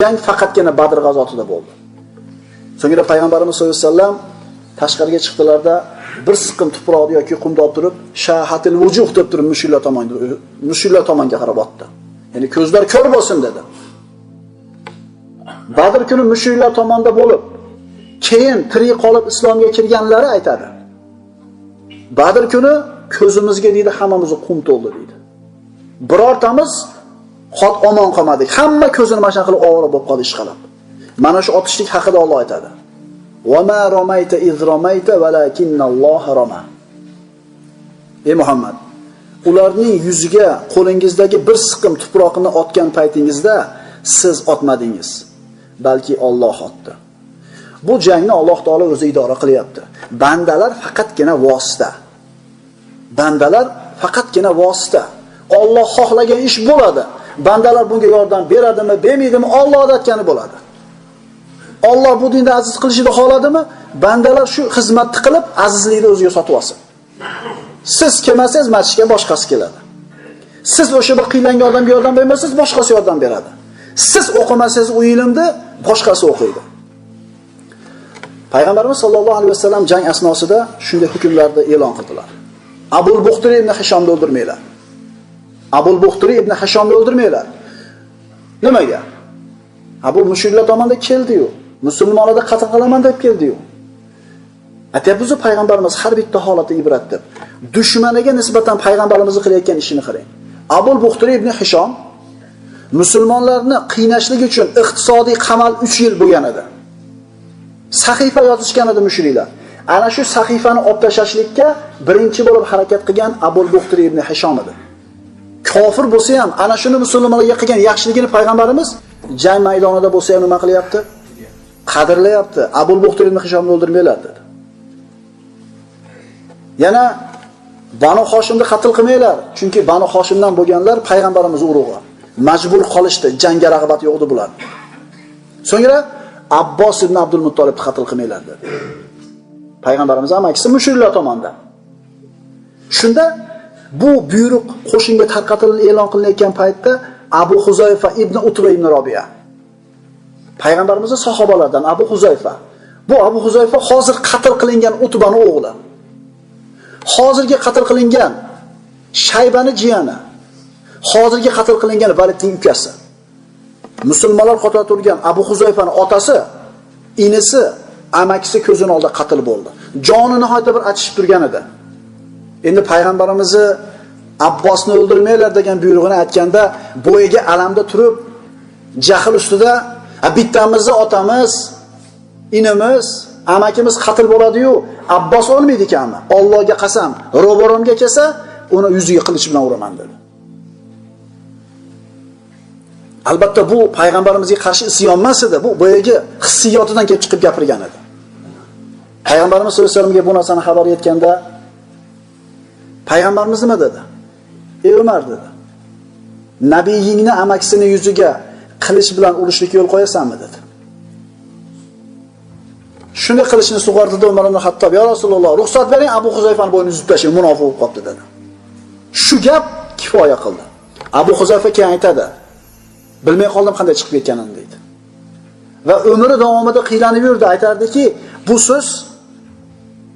Jang faqatgina Badr g'azotida bo'ldi. So'ngra payg'ambarimiz sollallohu alayhi vasallam tashqariga chiqdilarda bir siqim tuproqni yoki qumni olib turib, shahatil vujuh deb turib mushullar tomonga qarab otdi. Ya'ni ko'zlar ko'r bo'lsin dedi. Badr kuni mushullar tomonda bo'lib, keyin tirik qolib islomga kirganlari aytadi. Badr kuni ko'zimizga deydi hammamizni qum to'ldi deydi. Birortamiz xot omon qolmadik. Hamma ko'zini mashina qilib ovora bo'lib qoldi ishqalab. Mana shu otishlik haqida Alloh aytadi. Va ma ramayta iz ramayta valakinnalloha rama. Ey Muhammad, ularning yuziga qo'lingizdagi bir siqim tuproqni otgan paytingizda siz otmadingiz, balki Alloh otdi. Bu jangni Alloh taolo o'zi idora qilyapti. Bandalar faqatgina vosita. Bandalar faqatgina vosita. Alloh xohlagan ish bo'ladi. Bandalar bunga yordam beradimi, bermaydimi, Alloh aytgani bo'ladi. Alloh bu dinda aziz qilishini xohladimi, bandalar shu xizmatni qilib azizlikni o'ziga sotib olsin. Siz kelmasangiz masjidga boshqasi keladi. Siz o'sha bir qiynalgan odamga yordam bermasangiz, boshqasi yordam beradi. Siz o'qimasangiz u ilmni boshqasi o'qiydi. Payg'ambarimiz sollallohu alayhi vasallam jang asnosida shunday hukmlarni e'lon qildilar. Abul Buxtari ibn Hishomni o'ldirmanglar. Abul Buxtari ibn Hishomni o'ldirmanglar. Nimaga? Abu mushullar tomonidan keldi-yu, musulmonlarga qatl qilaman deb keldi-yu. Aytayapmiz, payg'ambarimiz har bitta holatda ibrat deb. Dushmaniga nisbatan payg'ambarimizni qilayotgan ishini qarang. Abul Buxtari ibn Hishom musulmonlarni qiynashlik uchun iqtisodiy qamal 3 yil bo'lgan edi. Sahifa yozishgan edi mushriklar. Ana shu sahifani olib tashlashlikka birinchi bo'lib harakat qilgan Abul Buxtari ibn Hishom edi. Kofir bo'lsa ham ana shuni musulmonlarga qilgan yaxshiligini payg'ambarimiz jang maydonida bo'lsa ham nima qilyapti? Qadrlayapti. Abul Buxtari ibn Hishomni o'ldirmanglar dedi. Yana Banu Hoshimni qatl qilmanglar, chunki Banu Hoshimdan bo'lganlar payg'ambarimiz urug'i. Majbur qolishdi, jangga rag'bat yo'q edi bular. So'ngra Abbos ibn Abdul Muttolibni qatl qilmanglar dedi. Payg'ambarimiz amakisi mushriklar tomonidan. Shunda bu buyruq qo'shinga tarqatilib e'lon qilinayotgan paytda Abu Huzayfa ibn Utba ibn Robiya, payg'ambarimizning sahobalaridan Abu Huzayfa. Bu Abu Huzayfa hozir qatl qilingan Utbaning o'g'li. Hozirgi qatl qilingan Shaybani jiyani. Hozirgi qatl qilingan Validning ukasi. Musulmonlar qatorida turgan Abu Huzayfaning otasi, inisi, amakisi ko'zining oldida qatl bo'ldi. Joni nihoyatda bir achishib turgan edi. Endi payg'ambarimizni Abbosni o'ldirmanglar degan buyrug'ini aytganda, bo'yiga alamda turib, jahl ustida bittamizni otamiz, inimiz, amakimiz qatl bo'ladi-yu, Abbos o'lmaydi ekanmi? Allohga qasam, ro'baramga kelsa, uni yuziga qilich bilan uraman dedi. Albatta bu payg'ambarimizga qarshi isyon emas edi, bu bo'yiga hissiyotidan kelib chiqib gapirgan edi. Payg'ambarimiz sollallohu alayhi vasallamga bu narsani xabar yetganda payg'ambarimiz nima dedi? Ey Umar dedi. Nabiyingni amakisini yuziga qilich bilan urishlikka yo'l qo'yasanmi dedi. Shunday qilishni sug'ordida Umar ibn Xattob, "Ya Rasululloh, ruxsat bering, Abu Huzayfani bo'ynini uzib tashlang, munofiq bo'lib qopti" dedi. Shu gap kifoya qildi. Abu Huzayfa keyin aytadi, "Bilmay qoldim qanday chiqib ketganini" deydi. Va umri davomida qiylanib yurdi, aytardiki,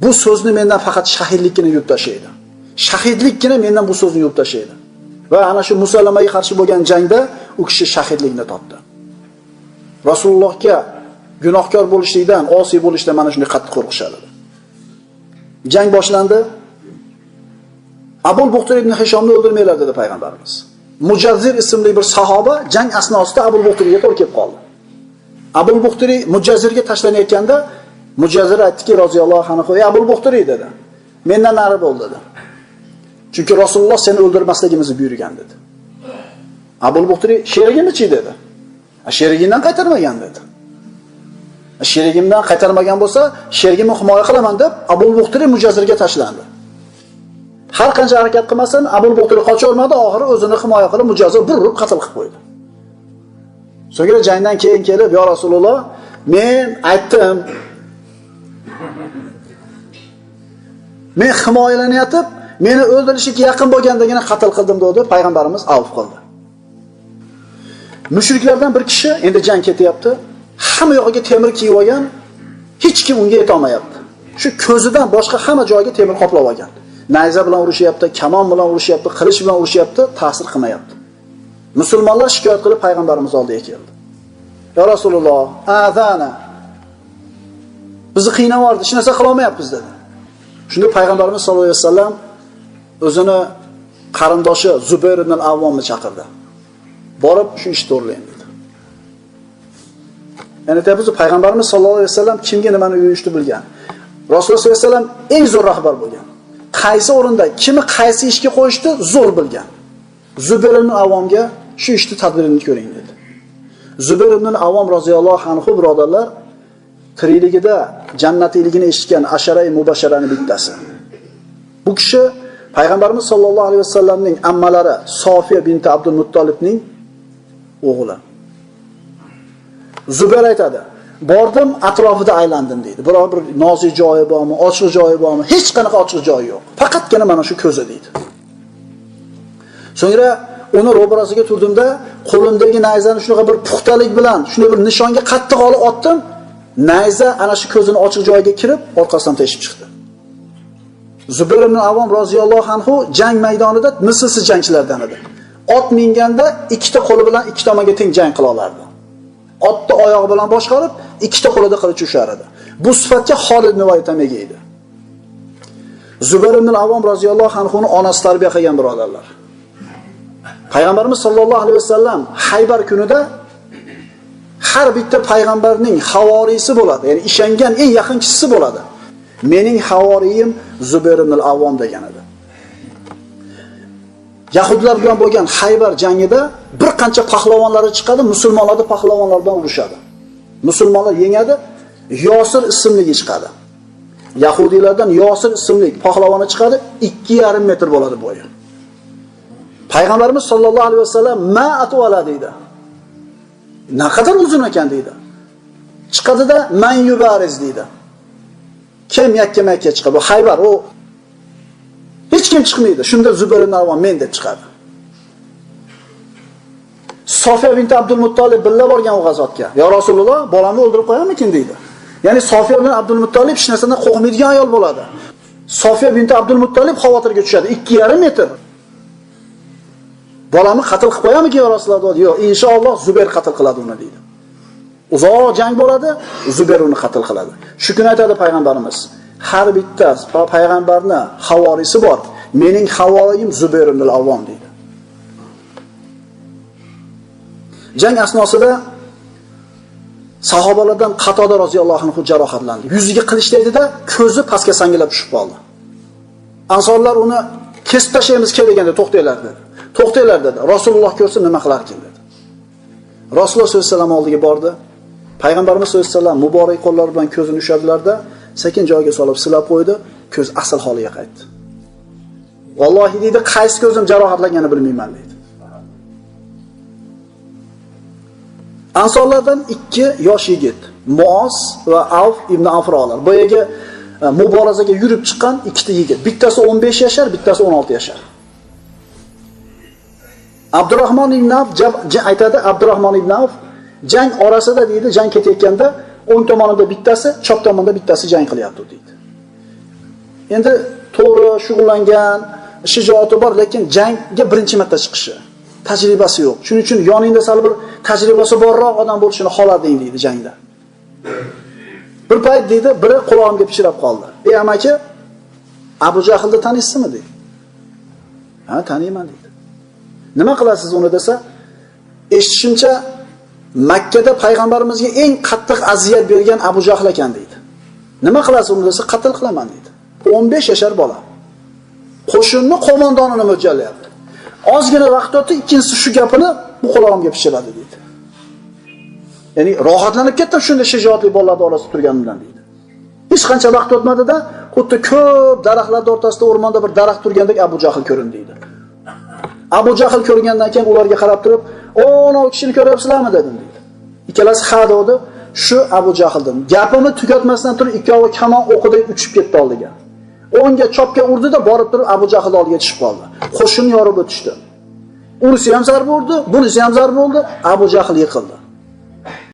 bu so'zni mendan faqat shahidlikni yutib tashlaydi. Shahidlikkina mendan bu so'zni yutib tashlaydi. Va ana shu musulmonlarga qarshi bo'lgan jangda u kishi shahidlikni topdi. Rasulullohga gunohkor bo'lishlikdan, osiy bo'lishdan mana shunday qattiq qo'rqishadi. Jang boshlandi. Abul Buxtari ibn Hishomni o'ldirmanglar dedi payg'ambarimiz. Mujazzir ismli bir sahoba jang asnosida Abul Buxtariga to'g'ri kelib qoldi. Abul Buxtari Mujazzirga tashlanayotganda Mujazzir aytdiki, roziyallohu anhu, "Ey Abul Buxtari" dedi. "Mendan nari bo'l" dedi. Chunki Rasululloh seni o'ldirmasligimizni buyurgan dedi. Abul Buxtari sherigimchi dedi. Sherigimdan qaytarmagan dedi. Sherigimdan qaytarmagan bo'lsa, sherigimni himoya qilaman deb Abul Buxtari Mujazzirga tashlandi. Har qancha harakat qilmasin, Abul Buxtari qocha olmadi, oxiri o'zini himoya qilib Mujazzir burib qatl qilib qo'ydi. So'ngra jangdan keyin kelib, "Ya Rasululloh, men aytdim. Men himoyalanayotib, meni o'ldirishga yaqin bo'lgandagina qatl qildim" dedi, payg'ambarimiz avf qildi. Mushriklardan bir kishi endi jang ketyapti. Hamma yog'iga temir kiyib olgan, hech kim unga yeta olmayapti. Shu ko'zidan boshqa hamma joyiga temir qoplab olgan. Nayza bilan urushyapti, kamon bilan urushyapti, qilich bilan urushyapti, ta'sir qilmayapti. Musulmonlar shikoyat qilib payg'ambarimiz oldiga keldi. Ya Rasululloh, azana. Bizni qiynavordi, hech narsa qila olmayapmiz dedi. Shunda payg'ambarimiz sollallohu alayhi vasallam o'zini qarindoshi Zubayr ibn al-Avvomni chaqirdi. Borib shu ishni to'g'rilang dedi. Ya'ni biz payg'ambarimiz sollallohu alayhi vasallam kimga nimani uyushni bilgan. Rasululloh sollallohu alayhi vasallam eng zo'r rahbar bo'lgan. Qaysi o'rinda kimni qaysi ishga qo'yishni zo'r bilgan. Zubayr ibn al-Avvomga shu ishni tadbirini ko'ring dedi. Zubayr ibn al-Avvom roziyallohu anhu birodarlar tirikligida jannatiyligini eshitgan asharai mubashsharaning bittasi. Bu kishi payg'ambarimiz sollallohu alayhi vasallamning ammalari Sofiya binti Abdul Muttolibning o'g'li. Zubayr aytadi, bordim, atrofida aylandim deydi. Biror bir nozik joyi bormi, ochiq joyi bormi? Hech qanaqa ochiq joyi yo'q. Faqatgina mana shu ko'zi deydi. So'ngra uni ro'barasiga turdimda, qo'limdagi nayzani shunaqa bir puxtalik bilan, shunday bir nishonga qattiq olib otdim. Nayza ana shu ko'zini ochiq joyiga kirib, orqasidan teshib chiqdi. Zubayr ibn Avvom roziyallohu anhu jang maydonida mislsiz jangchilardan edi. Ot minganda ikkita qo'li bilan ikki tomonga teng jang qila olardi. Otni oyog'i bilan boshqarib, ikkita qo'lida qilich ushar edi. Bu sifatga Xolid ibn Valid ham ega edi. Zubayr ibn Avvom roziyallohu anhuning onasi tarbiya qilgan birodarlar. Payg'ambarimiz sollallohu alayhi vasallam Haybar kunida har bitta payg'ambarning havoriysi bo'ladi, ya'ni ishongan eng yaqin kishisi bo'ladi. Mening havoriyim Zubayr ibn al-Avvom degan edi. Yahudlar bilan bo'lgan Haybar jangida bir qancha pahlavonlari chiqadi, musulmonlar pahlavonlar bilan urushadi. Musulmonlar yengadi, Yosir ismli chiqadi. Yahudiylardan Yosir ismli pahlavoni chiqadi, 2,5 metr bo'ladi bo'yi. Payg'ambarimiz sollallohu alayhi vasallam ma atvala deydi. Naqadar uzun ekan deydi. Chiqadida man yubariz deydi. Kim yakka-makka chiqadi. Bu Haybar u hech kim chiqmaydi. Shunda Zubayr ibn Avvom men deb chiqadi. Sofiya bint Abdul Muttolib billa borgan u g'azotga. Ya Rasululloh, bolamni o'ldirib qo'yarmikin deydi. Ya'ni Sofiya bint Abdul Muttolib hech narsadan qo'rqmaydigan ayol bo'ladi. Sofiya bint Abdul Muttolib xavotirga tushadi. 2,5 metr. Bolamni qatl qilib qo'yamikin ya Rasululloh? Yo'q, inshaalloh Zubayr qatl qiladi uni deydi. Uzoq jang bo'ladi, Zubayr uni qatl qiladi. Shu kun aytadi payg'ambarimiz, har bitta payg'ambarning havorisi bor. Mening havoriyim Zubayr ibn al-Avvom deydi. Jang asnosida sahobalardan Qatoda roziyallohu anhu jarohatlandi. Yuziga qilich tegdi-da, ko'zi pastga sangilab tushib qoldi. Ansorlar uni kesib tashlaymiz kelganda to'xtanglar dedi. To'xtanglar dedi. Rasululloh ko'rsa nima qilarkin dedi. Rasululloh sollallohu alayhi vasallam oldiga bordi. Payg'ambarimiz sollallohu alayhi vasallam muborak qo'llari bilan ko'zini ushadilarda, sekin joyiga solib silab qo'ydi, ko'z asl holiga qaytdi. Vallohi dedi, qaysi ko'zim jarohatlanganini bilmayman dedi. Ansorlardan 2 yosh yigit, Muoz va Avf ibn Afrolar. Boyaga muborazaga yurib chiqqan 2 yigit. Bittasi 15 yashar, bittasi 16 yashar. Abdurrahmon ibn Avf aytadi, Abdurrahmon ibn Avf jang orasida deydi, jang ketayotganda o'ng tomonida bittasi, chap tomonida bittasi jang qilyapti deydi. Endi to'g'ri shug'ullangan, shijoati bor, lekin jangga birinchi marta chiqishi, tajribasi yo'q. Shuning uchun yoningda sal bir tajribasi borroq odam bo'lishini xohlading deydi jangda. Bir payt deydi, biri qulog'imga pishirib qoldi. "Ey amaki, Abu Jahlni taniysizmi?" dedi. "Ha, taniyman" dedi. "Nima qilasiz uni?" desa, "Eshitishimcha Makkada payg'ambarimizga eng qattiq aziyat bergan Abu Jahl ekan" deydi. "Nima qilasiz uni?" desa, "Qatl qilaman" deydi. 15 yashar bola. Qo'shinni qo'mondonini mo'ljallayapti. Ozgina vaqt o'tdi, ikkinchisi shu gapini bu qulog'imga pishiradi deydi. Ya'ni rohatlanib ketdim shunday shijoatli bolalar orasida turganimdan deydi. Hech qancha vaqt o'tmadi-da, xuddi ko'p daraxtlar o'rtasida o'rmonda bir daraxt turgandek Abu Jahl ko'rindi deydi. Abu Jahl ko'rgandan keyin ularga qarab turib, "O, kishini ko'ryapsizlarmi?" dedim deydi. Ikkalasi ha dedi, "Shu Abu Jahl" dedim. Gapimni tugatmasdan turib ikkovi kamon o'qidek uchib ketdi oldiga. O'nga chopga urdi-da, borib turib Abu Jahl oldiga tushib qoldi. Qo'shin yorib o'tishdi. Unisi ham zarba urdi, bunisi ham zarba urdi. Abu Jahl yiqildi.